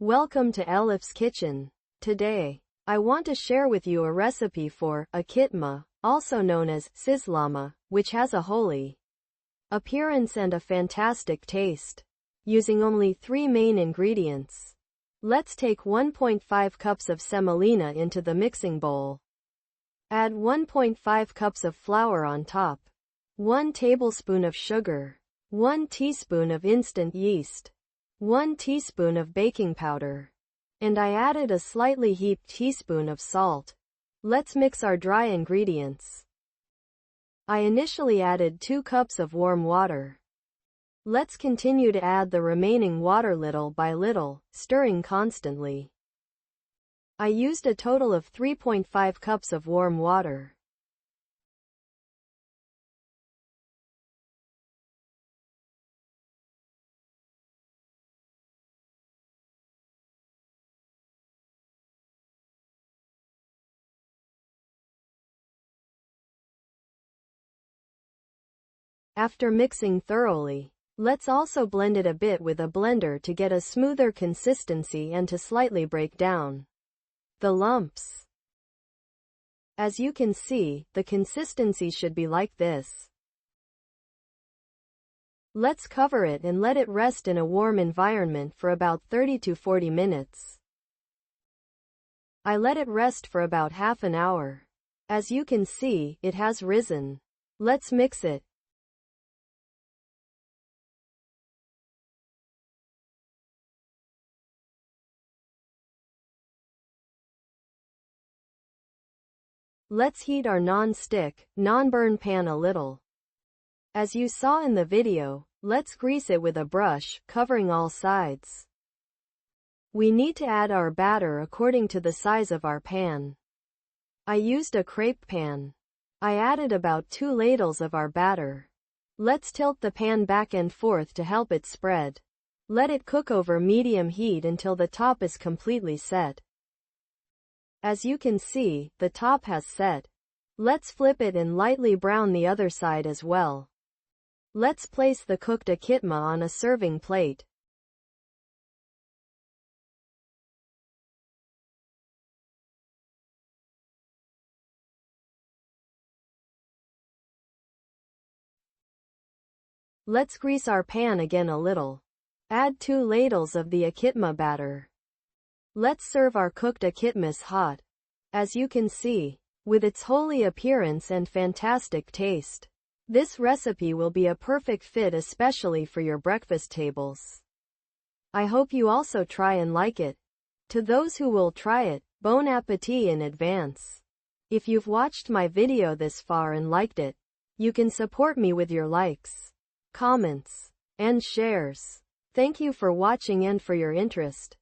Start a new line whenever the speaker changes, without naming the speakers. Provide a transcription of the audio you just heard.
Welcome to Elif's Kitchen. Today, I want to share with you a recipe for akitma, also known as cızlama, which has a holey appearance and a fantastic taste. Using only 3 main ingredients. Let's take 1.5 cups of semolina into the mixing bowl. Add 1.5 cups of flour on top. 1 tablespoon of sugar. 1 teaspoon of instant yeast. 1 teaspoon of baking powder. And I added a slightly heaped teaspoon of salt. Let's mix our dry ingredients. I initially added 2 cups of warm water. Let's continue to add the remaining water little by little, stirring constantly. I used a total of 3.5 cups of warm water. After mixing thoroughly, let's also blend it a bit with a blender to get a smoother consistency and to slightly break down the lumps. As you can see, the consistency should be like this. Let's cover it and let it rest in a warm environment for about 30 to 40 minutes. I let it rest for about half an hour. As you can see, it has risen. Let's mix it. Let's heat our non-stick, non-burn pan a little. As you saw in the video, let's grease it with a brush, covering all sides. We need to add our batter according to the size of our pan. I used a crepe pan. I added about 2 ladles of our batter. Let's tilt the pan back and forth to help it spread. Let it cook over medium heat until the top is completely set. As you can see, the top has set. Let's flip it and lightly brown the other side as well. Let's place the cooked akitma on a serving plate. Let's grease our pan again a little. Add 2 ladles of the akitma batter. Let's serve our cooked akitmas hot. As you can see, with its holey appearance and fantastic taste, this recipe will be a perfect fit especially for your breakfast tables. I hope you also try and like it. To those who will try it, bon appétit in advance. If you've watched my video this far and liked it, you can support me with your likes, comments, and shares. Thank you for watching and for your interest.